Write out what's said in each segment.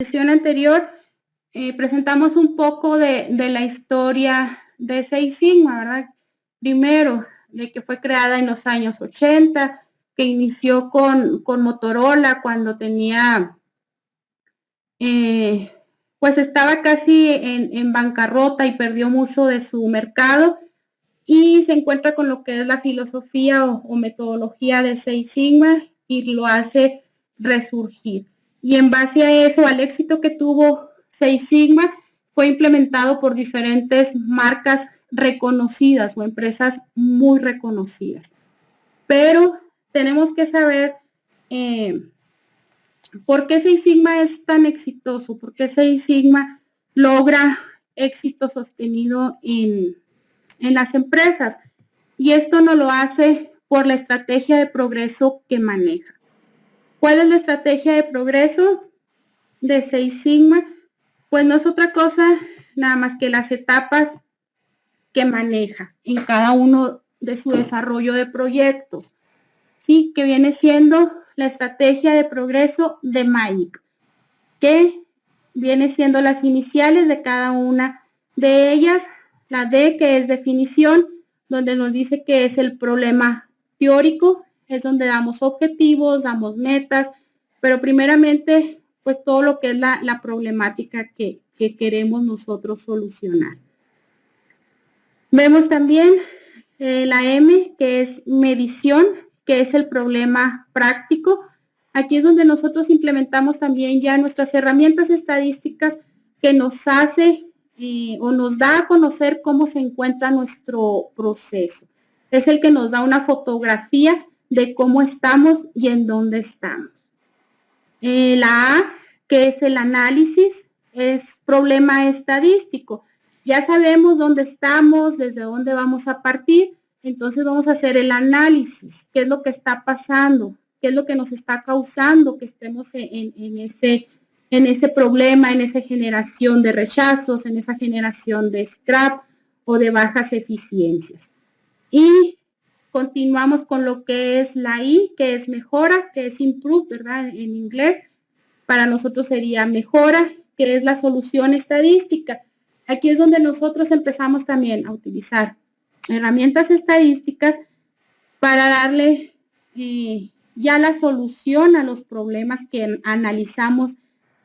sesión anterior presentamos un poco de la historia de Six Sigma, ¿verdad? Primero, de que fue creada en los años 80, que inició con Motorola cuando tenía, pues estaba casi en bancarrota y perdió mucho de su mercado, y se encuentra con lo que es la filosofía o metodología de Six Sigma y lo hace resurgir. Y en base a eso, al éxito que tuvo Six Sigma, fue implementado por diferentes marcas reconocidas o empresas muy reconocidas. Pero tenemos que saber por qué Six Sigma es tan exitoso, por qué Six Sigma logra éxito sostenido en las empresas. Y esto no lo hace por la estrategia de progreso que maneja. ¿Cuál es la estrategia de progreso de Six Sigma? Pues no es otra cosa nada más que las etapas que maneja en cada uno de su desarrollo de proyectos, ¿sí? Que viene siendo la estrategia de progreso de MAIC, que viene siendo las iniciales de cada una de ellas. La D, que es definición, donde nos dice que es el problema teórico, es donde damos objetivos, damos metas, pero primeramente, pues todo lo que es la problemática que queremos nosotros solucionar. Vemos también la M, que es medición, que es el problema práctico. Aquí es donde nosotros implementamos también ya nuestras herramientas estadísticas que nos hace o nos da a conocer cómo se encuentra nuestro proceso. Es el que nos da una fotografía de cómo estamos y en dónde estamos. La A, que es el análisis, es problema estadístico. Ya sabemos dónde estamos, desde dónde vamos a partir, entonces vamos a hacer el análisis, qué es lo que está pasando, qué es lo que nos está causando que estemos en ese problema, en esa generación de rechazos, en esa generación de scrap o de bajas eficiencias. Y continuamos con lo que es la I, que es mejora, que es improve, ¿verdad? En inglés, para nosotros sería mejora, que es la solución estadística. Aquí es donde nosotros empezamos también a utilizar herramientas estadísticas para darle ya la solución a los problemas que analizamos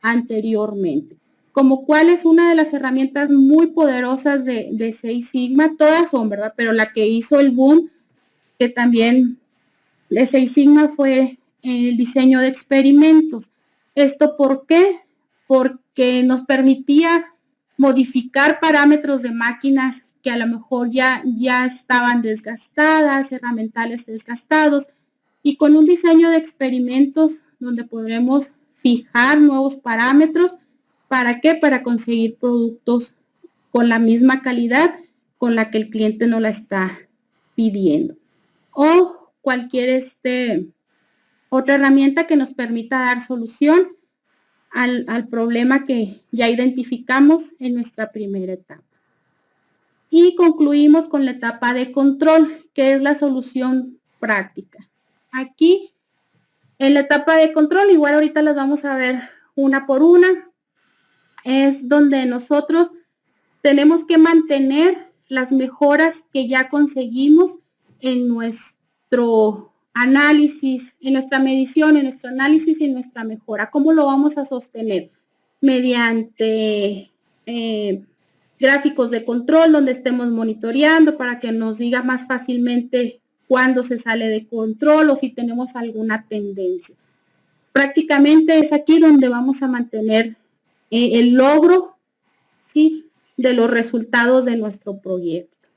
anteriormente. Como cuál es una de las herramientas muy poderosas de Six Sigma, todas son, ¿verdad? Pero la que hizo el boom, que también de Six Sigma, fue el diseño de experimentos. ¿Esto por qué? Porque nos permitía modificar parámetros de máquinas que a lo mejor ya estaban desgastadas, herramientales desgastados, y con un diseño de experimentos donde podremos fijar nuevos parámetros. ¿Para qué? Para conseguir productos con la misma calidad con la que el cliente nos la está pidiendo. O cualquier otra herramienta que nos permita dar solución al problema que ya identificamos en nuestra primera etapa. Y concluimos con la etapa de control, que es la solución práctica. Aquí, en la etapa de control, igual ahorita las vamos a ver una por una, es donde nosotros tenemos que mantener las mejoras que ya conseguimos en nuestro análisis, en nuestra medición, en nuestro análisis y en nuestra mejora. ¿Cómo lo vamos a sostener? Mediante gráficos de control donde estemos monitoreando para que nos diga más fácilmente cuándo se sale de control o si tenemos alguna tendencia. Prácticamente es aquí donde vamos a mantener el logro, ¿sí?, de los resultados de nuestro proyecto,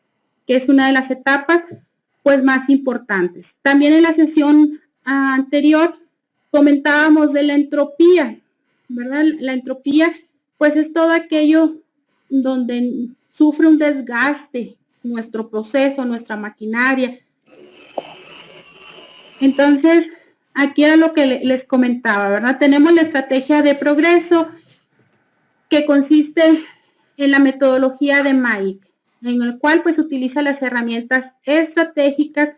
que es una de las etapas pues más importantes. También en la sesión anterior comentábamos de la entropía, ¿verdad? La entropía pues es todo aquello donde sufre un desgaste nuestro proceso, nuestra maquinaria. Entonces, aquí era lo que les comentaba, ¿verdad? Tenemos la estrategia de progreso que consiste en la metodología de MAIC, en el cual pues utiliza las herramientas estratégicas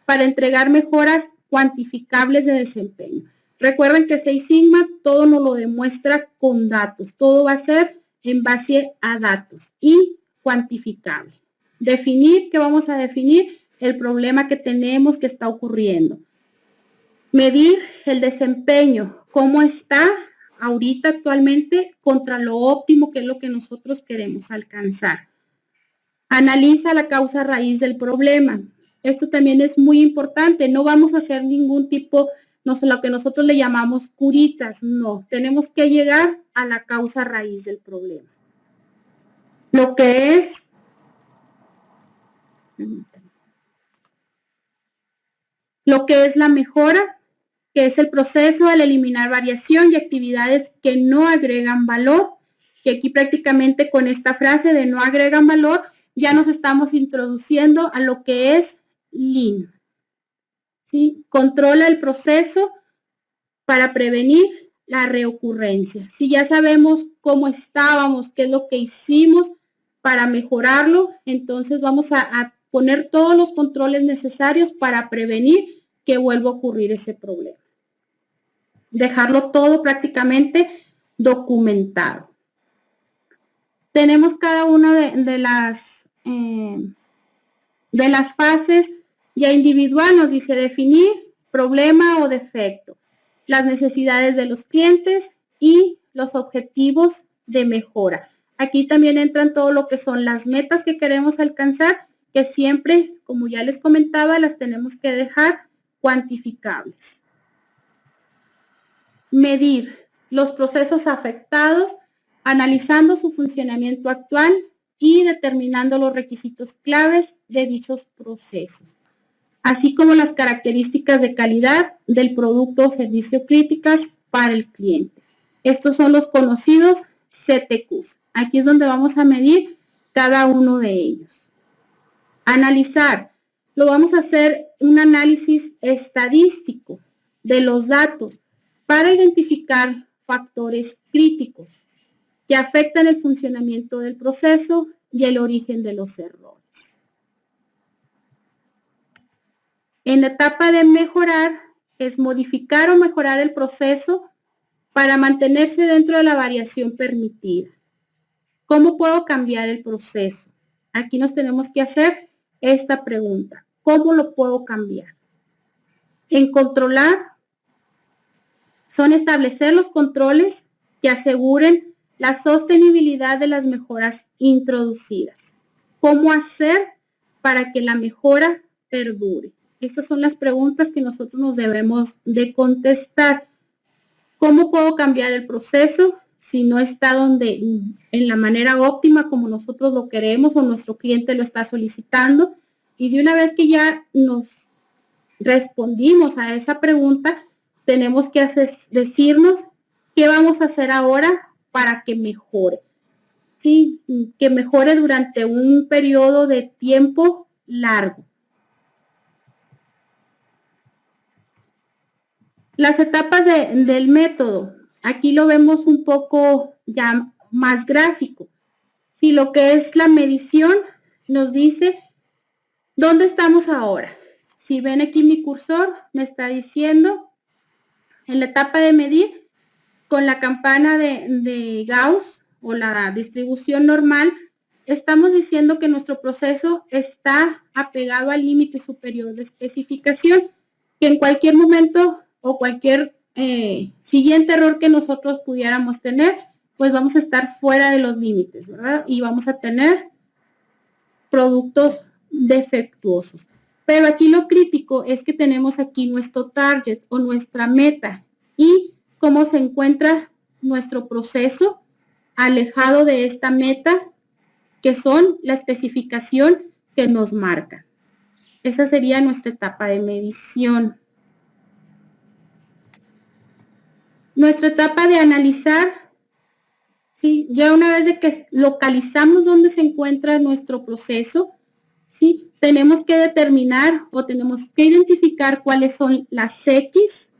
para entregar mejoras cuantificables de desempeño. Recuerden que Six Sigma todo nos lo demuestra con datos. Todo va a ser en base a datos y cuantificable. Definir, ¿qué vamos a definir? El problema que tenemos que está ocurriendo. Medir el desempeño, cómo está ahorita actualmente contra lo óptimo, que es lo que nosotros queremos alcanzar. Analiza la causa raíz del problema. Esto también es muy importante. No vamos a hacer ningún tipo, no sé, lo que nosotros le llamamos curitas. No, tenemos que llegar a la causa raíz del problema. Lo que es la mejora, que es el proceso al eliminar variación y actividades que no agregan valor. Y aquí prácticamente con esta frase de no agregan valor, ya nos estamos introduciendo a lo que es Lean. ¿Sí? Controla el proceso para prevenir la reocurrencia. Si ya sabemos cómo estábamos, qué es lo que hicimos para mejorarlo, entonces vamos a poner todos los controles necesarios para prevenir que vuelva a ocurrir ese problema. Dejarlo todo prácticamente documentado. Tenemos cada una de las fases ya individual, nos dice definir problema o defecto, las necesidades de los clientes y los objetivos de mejora. Aquí también entran todo lo que son las metas que queremos alcanzar, que siempre, como ya les comentaba, las tenemos que dejar cuantificables. Medir los procesos afectados, analizando su funcionamiento actual y determinando los requisitos claves de dichos procesos, así como las características de calidad del producto o servicio críticas para el cliente. Estos son los conocidos CTQs. Aquí es donde vamos a medir cada uno de ellos. Analizar. Lo vamos a hacer un análisis estadístico de los datos para identificar factores críticos que afectan el funcionamiento del proceso y el origen de los errores. En la etapa de mejorar es modificar o mejorar el proceso para mantenerse dentro de la variación permitida. ¿Cómo puedo cambiar el proceso? Aquí nos tenemos que hacer esta pregunta. ¿Cómo lo puedo cambiar? En controlar son establecer los controles que aseguren la sostenibilidad de las mejoras introducidas. ¿Cómo hacer para que la mejora perdure? Estas son las preguntas que nosotros nos debemos de contestar. ¿Cómo puedo cambiar el proceso si no está en la manera óptima como nosotros lo queremos o nuestro cliente lo está solicitando? Y de una vez que ya nos respondimos a esa pregunta, tenemos que decirnos qué vamos a hacer ahora para que mejore. ¿Sí? Que mejore durante un periodo de tiempo largo. Las etapas del método. Aquí lo vemos un poco ya más gráfico. Si lo que es la medición nos dice dónde estamos ahora. Si ven aquí mi cursor, me está diciendo en la etapa de medir con la campana de Gauss o la distribución normal, estamos diciendo que nuestro proceso está apegado al límite superior de especificación, que en cualquier momento o cualquier siguiente error que nosotros pudiéramos tener, pues vamos a estar fuera de los límites, ¿verdad? Y vamos a tener productos defectuosos. Pero aquí lo crítico es que tenemos aquí nuestro target o nuestra meta y cómo se encuentra nuestro proceso alejado de esta meta, que son la especificación que nos marca. Esa sería nuestra etapa de medición. Nuestra etapa de analizar, ¿sí? Ya una vez de que localizamos dónde se encuentra nuestro proceso, ¿sí? Tenemos que determinar o tenemos que identificar cuáles son las X,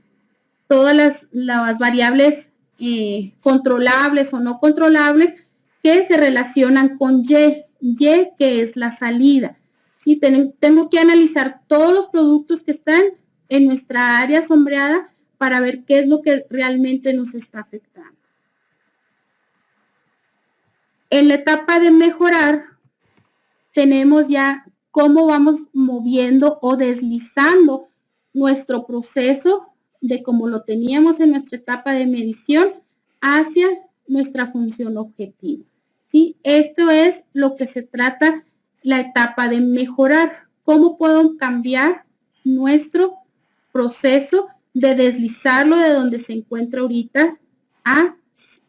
todas las variables controlables o no controlables que se relacionan con Y, que es la salida. ¿Sí? Tengo que analizar todos los productos que están en nuestra área sombreada para ver qué es lo que realmente nos está afectando. En la etapa de mejorar, tenemos ya cómo vamos moviendo o deslizando nuestro proceso de como lo teníamos en nuestra etapa de medición hacia nuestra función objetivo. ¿Sí? Esto es lo que se trata la etapa de mejorar. ¿Cómo puedo cambiar nuestro proceso de deslizarlo de donde se encuentra ahorita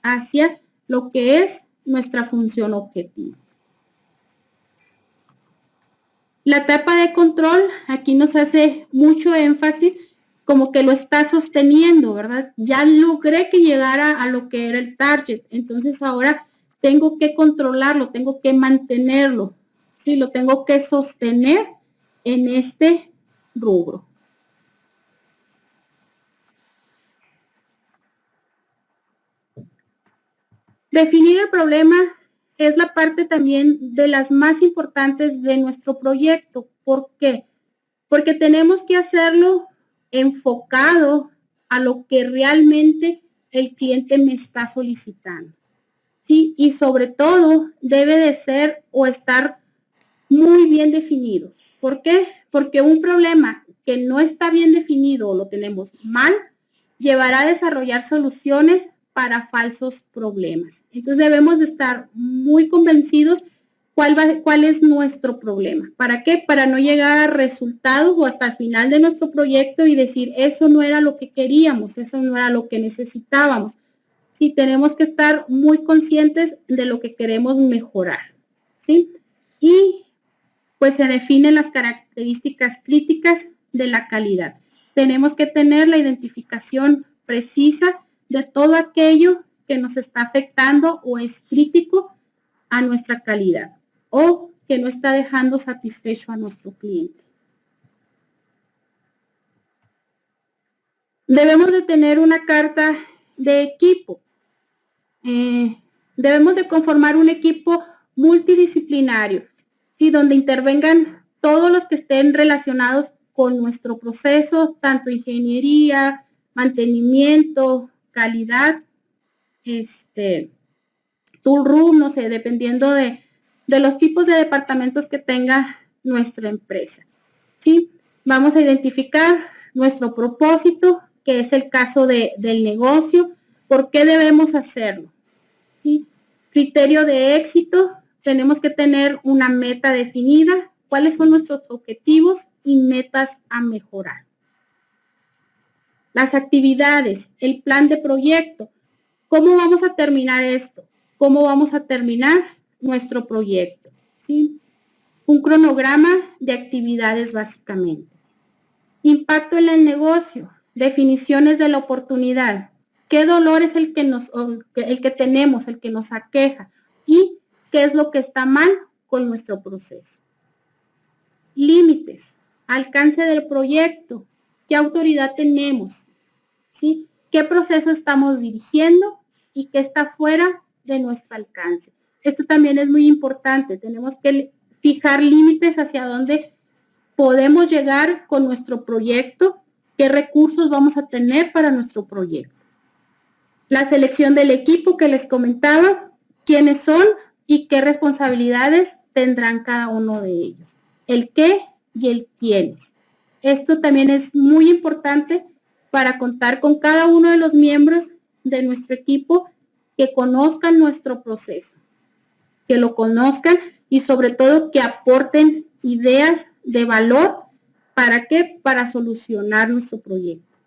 hacia lo que es nuestra función objetiva? La etapa de control, aquí nos hace mucho énfasis como que lo está sosteniendo, ¿verdad? Ya logré que llegara a lo que era el target, entonces ahora tengo que controlarlo, tengo que mantenerlo, ¿sí? Lo tengo que sostener en este rubro. Definir el problema es la parte también de las más importantes de nuestro proyecto. ¿Por qué? Porque tenemos que hacerlo enfocado a lo que realmente el cliente me está solicitando. ¿Sí? Y sobre todo debe de ser o estar muy bien definido. ¿Por qué? Porque un problema que no está bien definido o lo tenemos mal, llevará a desarrollar soluciones para falsos problemas. Entonces debemos de estar muy convencidos cuál es nuestro problema. ¿Para qué? Para no llegar a resultados o hasta el final de nuestro proyecto y decir, eso no era lo que queríamos, eso no era lo que necesitábamos. Sí, tenemos que estar muy conscientes de lo que queremos mejorar, ¿sí? Y pues se definen las características críticas de la calidad. Tenemos que tener la identificación precisa de todo aquello que nos está afectando o es crítico a nuestra calidad o que no está dejando satisfecho a nuestro cliente. Debemos de tener una carta de equipo. Debemos de conformar un equipo multidisciplinario, ¿sí? Donde intervengan todos los que estén relacionados con nuestro proceso, tanto ingeniería, mantenimiento, calidad, tool room, no sé, dependiendo de los tipos de departamentos que tenga nuestra empresa, ¿sí? Vamos a identificar nuestro propósito, que es el caso del negocio, por qué debemos hacerlo, ¿sí? Criterio de éxito, tenemos que tener una meta definida, cuáles son nuestros objetivos y metas a mejorar. Las actividades, el plan de proyecto, ¿cómo vamos a terminar esto? ¿Cómo vamos a terminar nuestro proyecto? ¿Sí? Un cronograma de actividades básicamente. Impacto en el negocio, definiciones de la oportunidad. ¿Qué dolor es el que tenemos, el que nos aqueja? ¿Y qué es lo que está mal con nuestro proceso? Límites, alcance del proyecto, ¿qué autoridad tenemos? ¿Sí? ¿Qué proceso estamos dirigiendo y qué está fuera de nuestro alcance? Esto también es muy importante. Tenemos que fijar límites hacia dónde podemos llegar con nuestro proyecto, qué recursos vamos a tener para nuestro proyecto. La selección del equipo que les comentaba, quiénes son y qué responsabilidades tendrán cada uno de ellos. El qué y el quiénes. Esto también es muy importante para contar con cada uno de los miembros de nuestro equipo que conozcan nuestro proceso, que lo conozcan y sobre todo que aporten ideas de valor. ¿Para qué? Para solucionar nuestro proyecto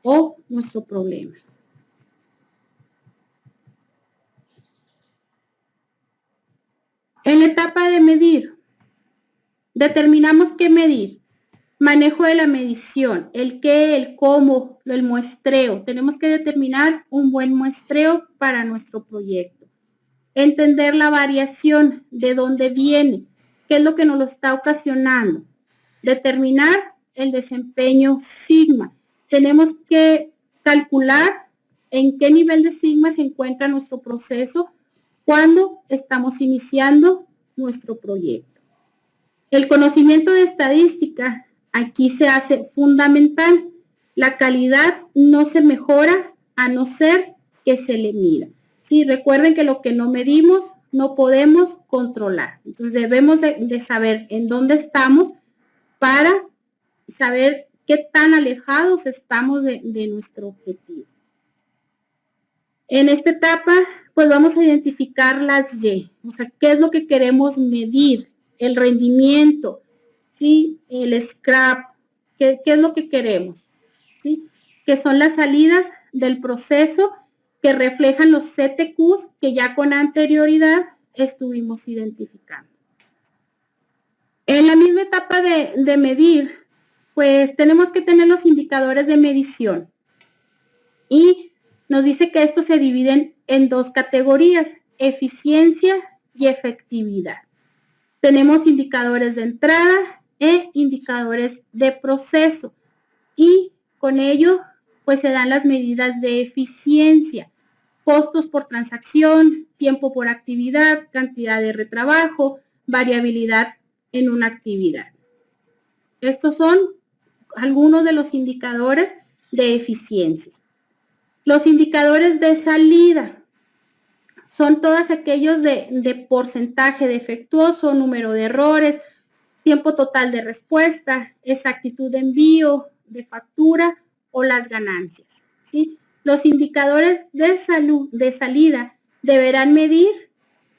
o nuestro problema. En la etapa de medir, determinamos qué medir. Manejo de la medición, el qué, el cómo, el muestreo. Tenemos que determinar un buen muestreo para nuestro proyecto. Entender la variación, de dónde viene, qué es lo que nos lo está ocasionando. Determinar el desempeño sigma. Tenemos que calcular en qué nivel de sigma se encuentra nuestro proceso cuando estamos iniciando nuestro proyecto. El conocimiento de estadística aquí se hace fundamental. La calidad no se mejora a no ser que se le mida. Sí, recuerden que lo que no medimos no podemos controlar. Entonces debemos de saber en dónde estamos para saber qué tan alejados estamos de nuestro objetivo. En esta etapa, pues vamos a identificar las Y, o sea, qué es lo que queremos medir, el rendimiento, ¿sí? El scrap, qué es lo que queremos, ¿sí? Que son las salidas del proceso que reflejan los CTQs que ya con anterioridad estuvimos identificando. En la misma etapa de medir, pues tenemos que tener los indicadores de medición y nos dice que estos se dividen en dos categorías, eficiencia y efectividad. Tenemos indicadores de entrada e indicadores de proceso y con ello pues se dan las medidas de eficiencia, costos por transacción, tiempo por actividad, cantidad de retrabajo, variabilidad en una actividad. Estos son algunos de los indicadores de eficiencia. Los indicadores de salida son todos aquellos de porcentaje defectuoso, número de errores, tiempo total de respuesta, exactitud de envío, de factura o las ganancias, ¿sí? Los indicadores de salida deberán medir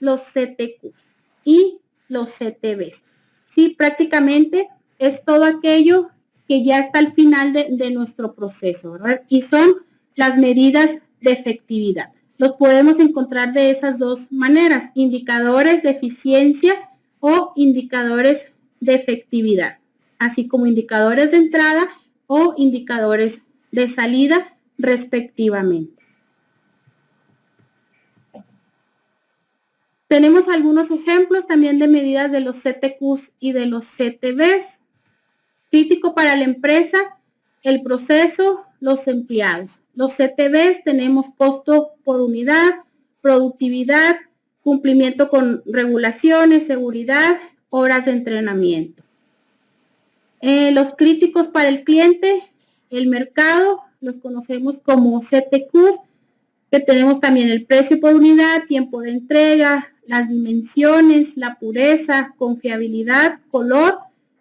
los CTQs y los CTBs, ¿sí? Prácticamente es todo aquello que ya está al final de nuestro proceso, ¿verdad? Y son las medidas de efectividad. Los podemos encontrar de esas dos maneras, indicadores de eficiencia o indicadores de efectividad, así como indicadores de entrada o indicadores de salida respectivamente. Tenemos algunos ejemplos también de medidas de los CTQs y de los CTBs. Crítico para la empresa, el proceso, los empleados. Los CTBs tenemos costo por unidad, productividad, cumplimiento con regulaciones, seguridad, horas de entrenamiento. Los críticos para el cliente, el mercado, los conocemos como CTQs, que tenemos también el precio por unidad, tiempo de entrega, las dimensiones, la pureza, confiabilidad, color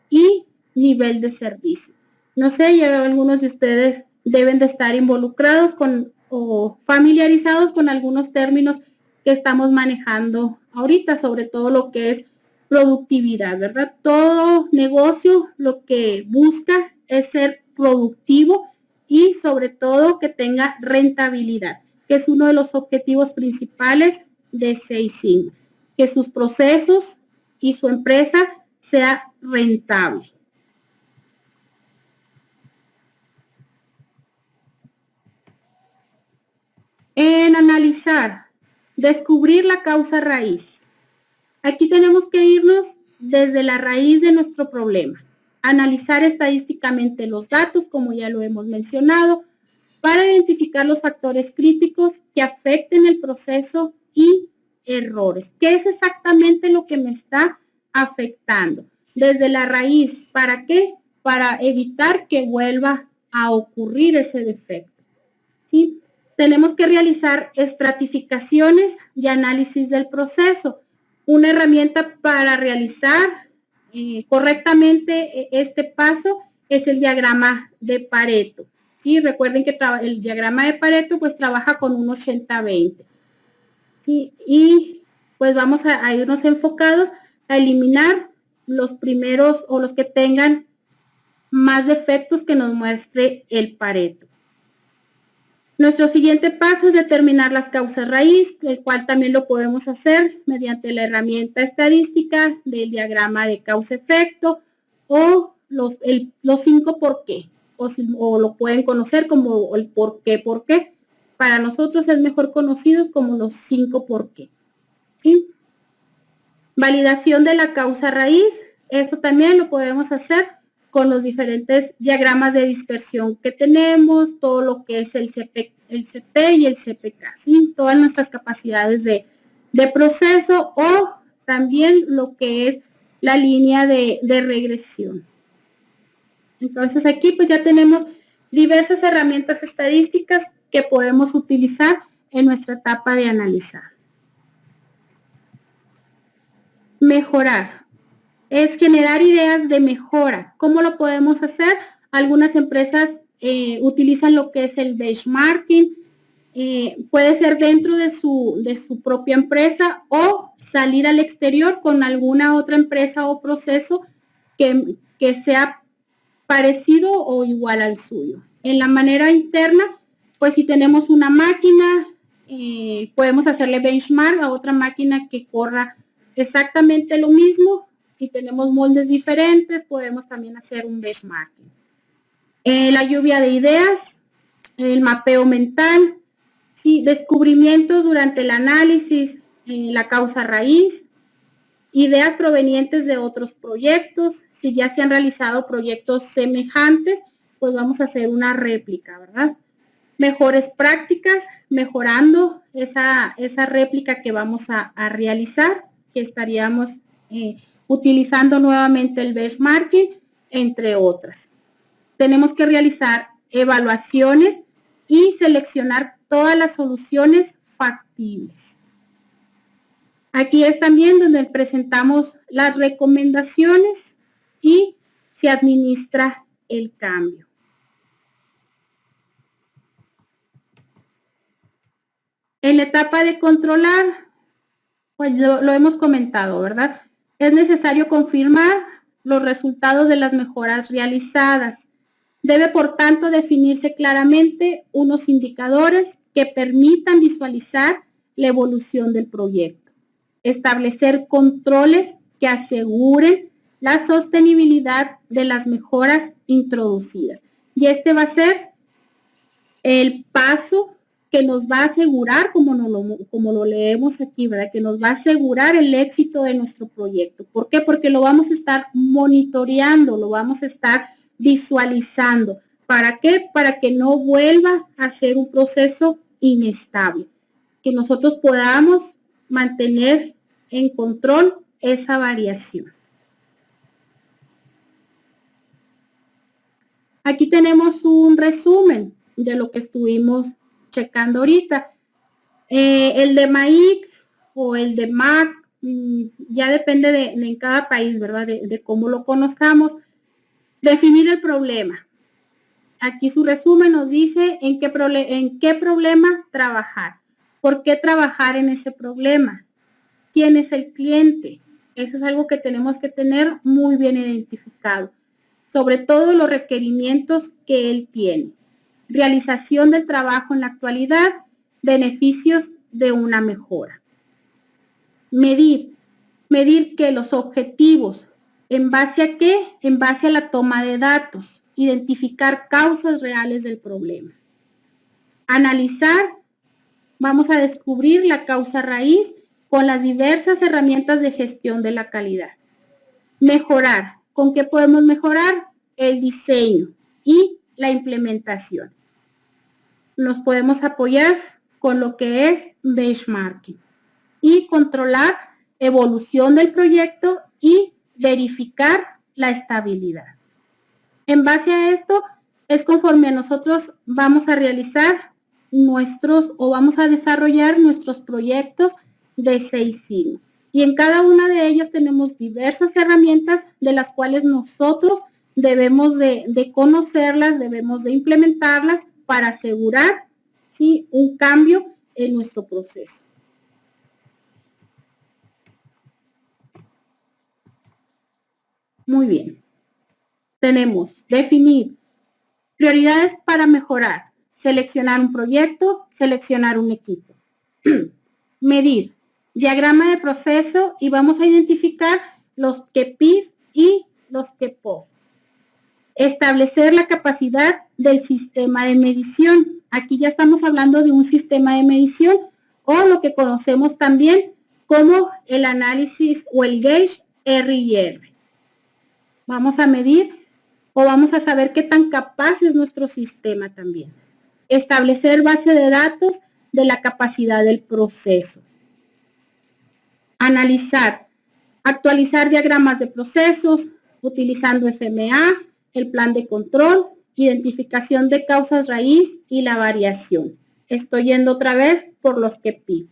y nivel de servicio. No sé, ya algunos de ustedes deben de estar involucrados con o familiarizados con algunos términos que estamos manejando ahorita, sobre todo lo que es productividad, ¿verdad? Todo negocio lo que busca es ser productivo y sobre todo que tenga rentabilidad, que es uno de los objetivos principales de Six Sigma, que sus procesos y su empresa sea rentable. En analizar, descubrir la causa raíz. Aquí tenemos que irnos desde la raíz de nuestro problema, analizar estadísticamente los datos, como ya lo hemos mencionado, para identificar los factores críticos que afecten el proceso y errores. ¿Qué es exactamente lo que me está afectando? Desde la raíz, ¿para qué? Para evitar que vuelva a ocurrir ese defecto, ¿sí? Tenemos que realizar estratificaciones y análisis del proceso. Una herramienta para realizar correctamente este paso es el diagrama de Pareto. ¿Sí? Recuerden que el diagrama de Pareto pues trabaja con un 80-20. ¿Sí? Y pues vamos a irnos enfocados a eliminar los primeros o los que tengan más defectos que nos muestre el Pareto. Nuestro siguiente paso es determinar las causas raíz, el cual también lo podemos hacer mediante la herramienta estadística del diagrama de causa-efecto o los 5 por qué, o lo pueden conocer como el por qué. Para nosotros es mejor conocidos como los 5 por qué. ¿Sí? Validación de la causa raíz, esto también lo podemos hacer con los diferentes diagramas de dispersión que tenemos, todo lo que es el CP y el CPK, ¿sí? Todas nuestras capacidades de proceso o también lo que es la línea de regresión. Entonces aquí pues ya tenemos diversas herramientas estadísticas que podemos utilizar en nuestra etapa de analizar. Mejorar. Es generar ideas de mejora. ¿Cómo lo podemos hacer? Algunas empresas utilizan lo que es el benchmarking. Puede ser dentro de su propia empresa o salir al exterior con alguna otra empresa o proceso que sea parecido o igual al suyo. En la manera interna, pues si tenemos una máquina, podemos hacerle benchmark a otra máquina que corra exactamente lo mismo. Si tenemos moldes diferentes, podemos también hacer un benchmarking. La lluvia de ideas, el mapeo mental, ¿sí? Descubrimientos durante el análisis, la causa raíz, ideas provenientes de otros proyectos. Si ya se han realizado proyectos semejantes, pues vamos a hacer una réplica, ¿verdad? Mejores prácticas, mejorando esa réplica que vamos a realizar, que estaríamos utilizando nuevamente el benchmarking, entre otras. Tenemos que realizar evaluaciones y seleccionar todas las soluciones factibles. Aquí es también donde presentamos las recomendaciones y se administra el cambio. En la etapa de controlar, pues lo hemos comentado, ¿verdad? Es necesario confirmar los resultados de las mejoras realizadas. Debe, por tanto, definirse claramente unos indicadores que permitan visualizar la evolución del proyecto. Establecer controles que aseguren la sostenibilidad de las mejoras introducidas. Y este va a ser el paso que nos va a asegurar, como lo leemos aquí, ¿verdad? Que nos va a asegurar el éxito de nuestro proyecto. ¿Por qué? Porque lo vamos a estar monitoreando, lo vamos a estar visualizando. ¿Para qué? Para que no vuelva a ser un proceso inestable. Que nosotros podamos mantener en control esa variación. Aquí tenemos un resumen de lo que estuvimos checando ahorita. El de MAIC o el de MAC, ya depende en cada país, ¿verdad? De cómo lo conozcamos. Definir el problema. Aquí su resumen nos dice en qué problema trabajar. ¿Por qué trabajar en ese problema? ¿Quién es el cliente? Eso es algo que tenemos que tener muy bien identificado. Sobre todo los requerimientos que él tiene. Realización del trabajo en la actualidad, beneficios de una mejora. Medir que los objetivos, ¿en base a qué? En base a la toma de datos, identificar causas reales del problema. Analizar, vamos a descubrir la causa raíz con las diversas herramientas de gestión de la calidad. Mejorar, ¿con qué podemos mejorar? El diseño y la implementación. Nos podemos apoyar con lo que es benchmarking y controlar evolución del proyecto y verificar la estabilidad. En base a esto es conforme a nosotros vamos a realizar vamos a desarrollar nuestros proyectos de 6 Sigma. Y en cada una de ellas tenemos diversas herramientas de las cuales nosotros debemos de conocerlas, debemos de implementarlas para asegurar, ¿sí?, un cambio en nuestro proceso. Muy bien. Tenemos definir prioridades para mejorar, seleccionar un proyecto, seleccionar un equipo. Medir, diagrama de proceso y vamos a identificar los KPIs y los KPOF. Establecer la capacidad del sistema de medición. Aquí ya estamos hablando de un sistema de medición o lo que conocemos también como el análisis o el gauge R&R. Vamos a medir o vamos a saber qué tan capaz es nuestro sistema también. Establecer base de datos de la capacidad del proceso. Analizar, actualizar diagramas de procesos utilizando FMA, el plan de control identificación de causas raíz y la variación. Estoy yendo otra vez por los KPIF.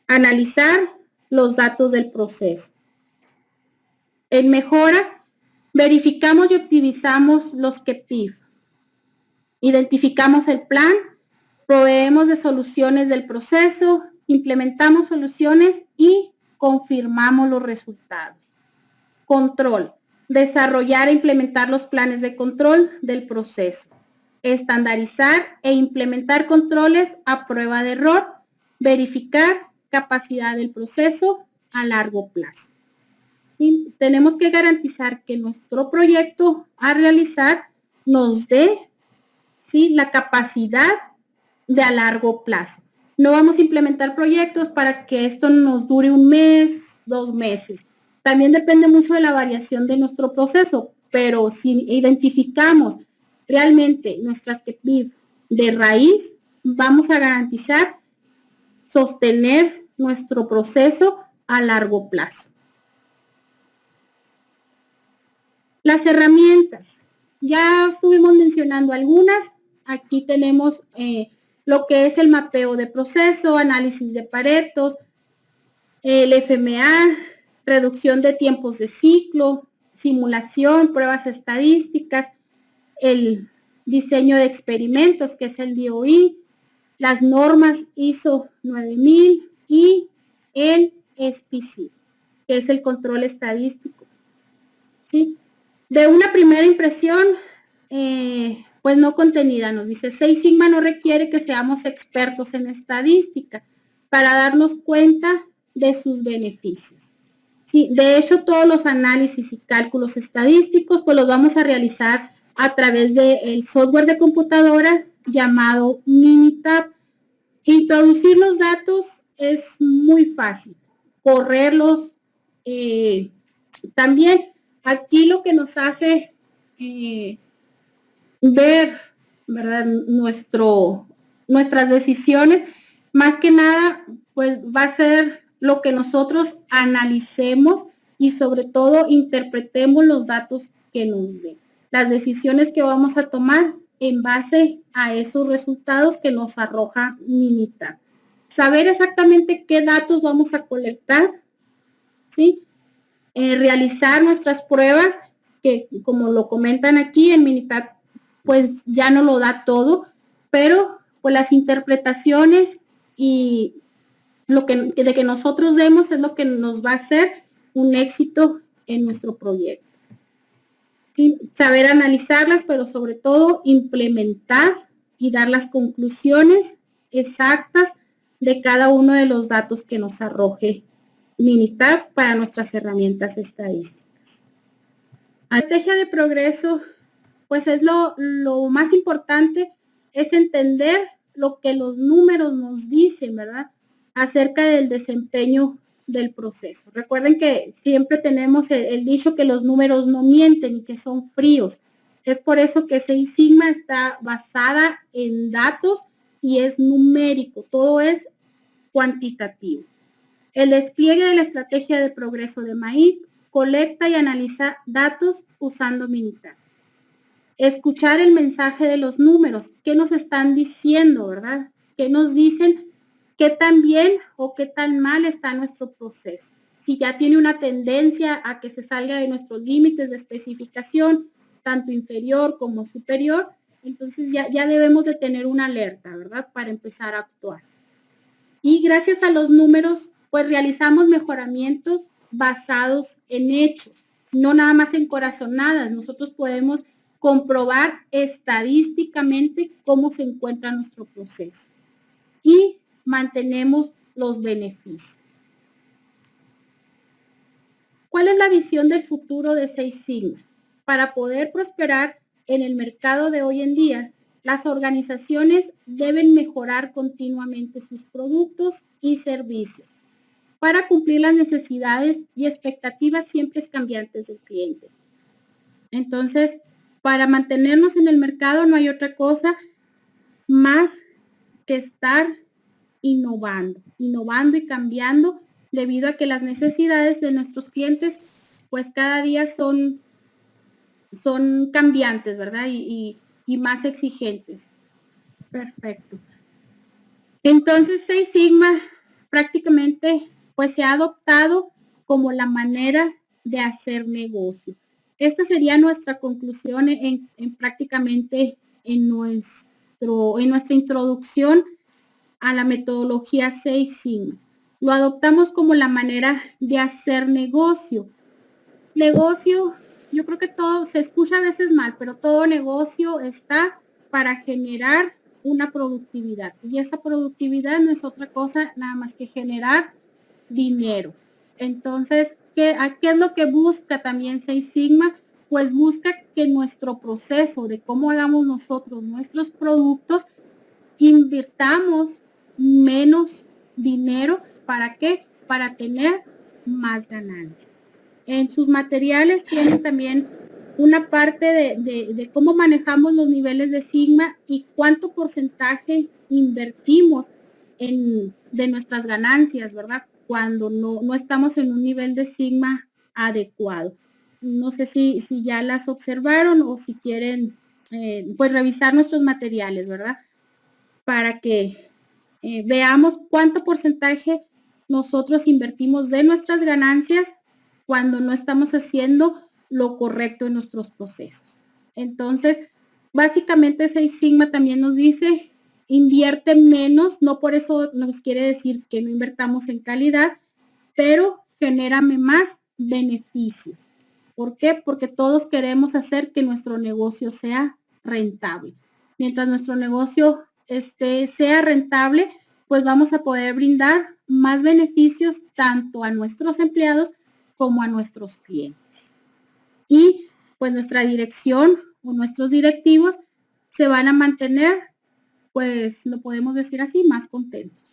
Analizar los datos del proceso. En mejora, verificamos y optimizamos los KPIF. Identificamos el plan, proveemos de soluciones del proceso, implementamos soluciones y confirmamos los resultados. Control. Desarrollar e implementar los planes de control del proceso. Estandarizar e implementar controles a prueba de error. Verificar capacidad del proceso a largo plazo. ¿Sí? Tenemos que garantizar que nuestro proyecto a realizar nos dé, ¿sí?, la capacidad de a largo plazo. No vamos a implementar proyectos para que esto nos dure un mes, 2 meses. También depende mucho de la variación de nuestro proceso, pero si identificamos realmente nuestras KPIF de raíz, vamos a garantizar sostener nuestro proceso a largo plazo. Las herramientas. Ya estuvimos mencionando algunas. Aquí tenemos lo que es el mapeo de proceso, análisis de Paretos, el FMA, reducción de tiempos de ciclo, simulación, pruebas estadísticas, el diseño de experimentos, que es el DOI, las normas ISO 9000 y el SPC, que es el control estadístico. ¿Sí? De una primera impresión, pues no contenida, nos dice, Six Sigma no requiere que seamos expertos en estadística para darnos cuenta de sus beneficios. Sí, de hecho, todos los análisis y cálculos estadísticos, pues los vamos a realizar a través del software de computadora llamado Minitab. Introducir los datos es muy fácil, correrlos también. Aquí lo que nos hace ver, ¿verdad?, nuestras decisiones, más que nada, pues va a ser lo que nosotros analicemos y sobre todo interpretemos los datos que nos den. Las decisiones que vamos a tomar en base a esos resultados que nos arroja Minitab. Saber exactamente qué datos vamos a colectar, ¿sí? Realizar nuestras pruebas, que como lo comentan aquí en Minitab, pues ya no lo da todo, pero pues las interpretaciones y lo que nosotros demos es lo que nos va a hacer un éxito en nuestro proyecto. ¿Sí? Saber analizarlas, pero sobre todo implementar y dar las conclusiones exactas de cada uno de los datos que nos arroje Minitab para nuestras herramientas estadísticas. La estrategia de progreso, pues es lo más importante, es entender lo que los números nos dicen, ¿verdad?, acerca del desempeño del proceso. Recuerden que siempre tenemos el dicho que los números no mienten y que son fríos. Es por eso que Six Sigma está basada en datos y es numérico, todo es cuantitativo. El despliegue de la estrategia de progreso de MAIC colecta y analiza datos usando Minitab. Escuchar el mensaje de los números, qué nos están diciendo, ¿verdad? ¿Qué nos dicen? ¿Qué tan bien o qué tan mal está nuestro proceso? Si ya tiene una tendencia a que se salga de nuestros límites de especificación, tanto inferior como superior, entonces ya debemos de tener una alerta, ¿verdad?, para empezar a actuar. Y gracias a los números, pues realizamos mejoramientos basados en hechos, no nada más en corazonadas. Nosotros podemos comprobar estadísticamente cómo se encuentra nuestro proceso y mantenemos los beneficios. ¿Cuál es la visión del futuro de Six Sigma? Para poder prosperar en el mercado de hoy en día, las organizaciones deben mejorar continuamente sus productos y servicios para cumplir las necesidades y expectativas siempre cambiantes del cliente. Entonces, para mantenernos en el mercado no hay otra cosa más que estar innovando y cambiando, debido a que las necesidades de nuestros clientes pues cada día son cambiantes, ¿verdad? Y y más exigentes. Perfecto. Entonces, Seis Sigma prácticamente pues se ha adoptado como la manera de hacer negocio. Esta sería nuestra conclusión prácticamente en nuestra introducción a la metodología Seis Sigma. Lo adoptamos como la manera de hacer negocio. Negocio, yo creo que todo se escucha a veces mal, pero todo negocio está para generar una productividad. Y esa productividad no es otra cosa nada más que generar dinero. Entonces, ¿qué es lo que busca también Seis Sigma? Pues busca que nuestro proceso de cómo hagamos nosotros nuestros productos, invirtamos menos dinero. ¿Para qué? Para tener más ganancias. En sus materiales tienen también una parte de cómo manejamos los niveles de Sigma y cuánto porcentaje invertimos de nuestras ganancias, ¿verdad? Cuando no estamos en un nivel de Sigma adecuado. No sé si ya las observaron o si quieren pues revisar nuestros materiales, ¿verdad? Para que veamos cuánto porcentaje nosotros invertimos de nuestras ganancias cuando no estamos haciendo lo correcto en nuestros procesos. Entonces, básicamente Seis Sigma también nos dice, invierte menos, no por eso nos quiere decir que no invertamos en calidad, pero genérame más beneficios. ¿Por qué? Porque todos queremos hacer que nuestro negocio sea rentable. Mientras nuestro negocio sea rentable, pues vamos a poder brindar más beneficios tanto a nuestros empleados como a nuestros clientes. Y pues nuestra dirección o nuestros directivos se van a mantener, pues lo podemos decir así, más contentos.